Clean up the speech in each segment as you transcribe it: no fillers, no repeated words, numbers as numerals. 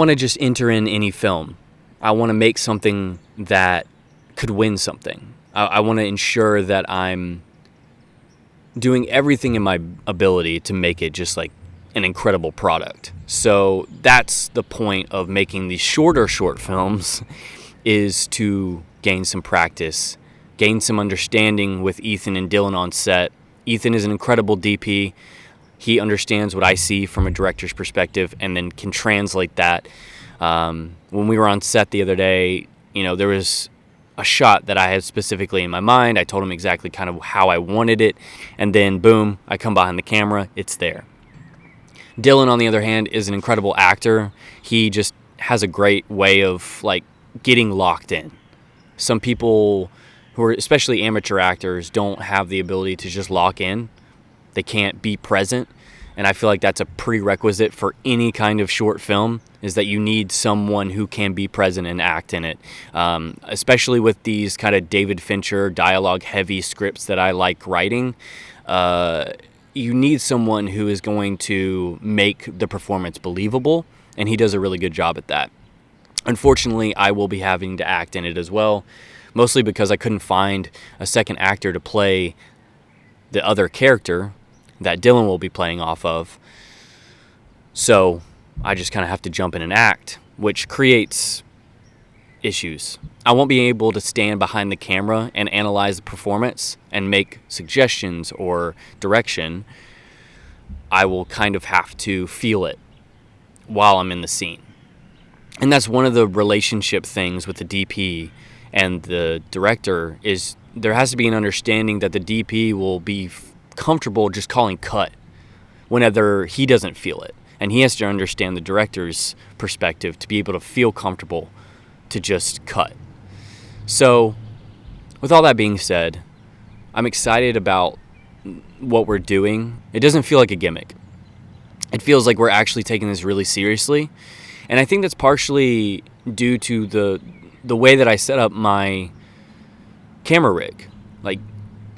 want to just enter in any film. I want to make something that could win something. I want to ensure that I'm doing everything in my ability to make it just like an incredible product. So that's the point of making these shorter short films, is to gain some practice, gain some understanding with Ethan and Dylan on set. Ethan is an incredible DP. He understands what I see from a director's perspective and then can translate that. When we were on set the other day, there was a shot that I had specifically in my mind. I told him exactly kind of how I wanted it, and then boom, I come behind the camera, it's there. Dylan, on the other hand, is an incredible actor. He just has a great way of like getting locked in. Some people who are, especially amateur actors, don't have the ability to just lock in. They can't be present. And I feel like that's a prerequisite for any kind of short film, is that you need someone who can be present and act in it. Especially with these kind of David Fincher dialogue-heavy scripts that I like writing, you need someone who is going to make the performance believable, and he does a really good job at that. Unfortunately, I will be having to act in it as well, mostly because I couldn't find a second actor to play the other character that Dylan will be playing off of. So I just kind of have to jump in and act, which creates issues. I won't be able to stand behind the camera and analyze the performance and make suggestions or direction. I will kind of have to feel it while I'm in the scene. And that's one of the relationship things with the DP and the director, is there has to be an understanding that the DP will be comfortable just calling cut whenever he doesn't feel it, and he has to understand the director's perspective to be able to feel comfortable to just cut. So with all that being said, I'm excited about what we're doing. It doesn't feel like a gimmick. It feels like we're actually taking this really seriously, and I think that's partially due to the way that I set up my camera rig. Like,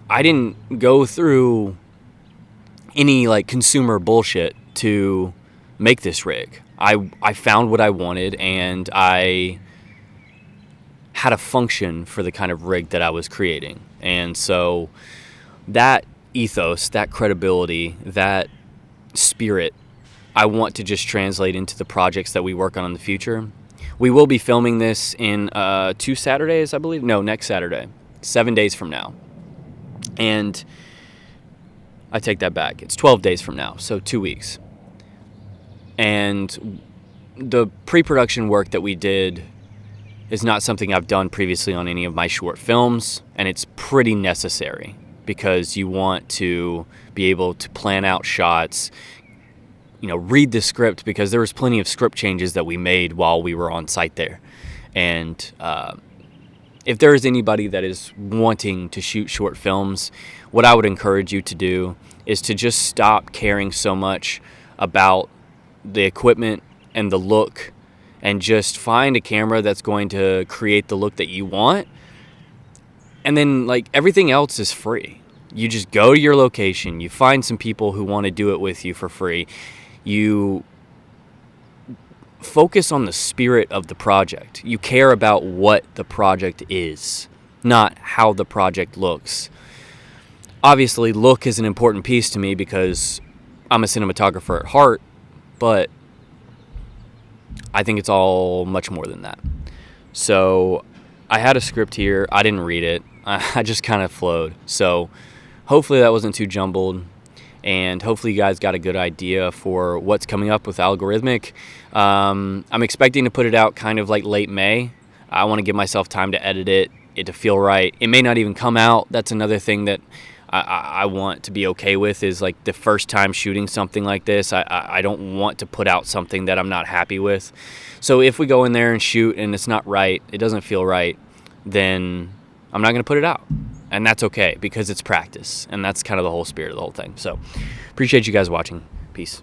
I didn't go through any like consumer bullshit to make this rig. I found what I wanted, and I had a function for the kind of rig that I was creating. And so that ethos, that credibility, that spirit, I want to just translate into the projects that we work on in the future. We will be filming this in 2 Saturdays, I believe. No, next Saturday, 7 days from now. And I take that back. It's 12 days from now, so 2 weeks. And the pre-production work that we did is not something I've done previously on any of my short films, and it's pretty necessary because you want to be able to plan out shots, read the script, because there was plenty of script changes that we made while we were on site there. And if there is anybody that is wanting to shoot short films, what I would encourage you to do is to just stop caring so much about the equipment and the look, and just find a camera that's going to create the look that you want. And then everything else is free. You just go to your location, you find some people who want to do it with you for free. You focus on the spirit of the project. You care about what the project is, not how the project looks. Obviously, look is an important piece to me because I'm a cinematographer at heart, but I think it's all much more than that. So I had a script here. I didn't read it. I just kind of flowed. So hopefully that wasn't too jumbled. And hopefully you guys got a good idea for what's coming up with Algorithmic. I'm expecting to put it out kind of like late May. I want to give myself time to edit it to feel right. It may not even come out. That's another thing that I want to be okay with, is like the first time shooting something like this. I don't want to put out something that I'm not happy with. So if we go in there and shoot and it's not right, it doesn't feel right, then I'm not going to put it out. And that's okay, because it's practice. And that's kind of the whole spirit of the whole thing. So appreciate you guys watching. Peace.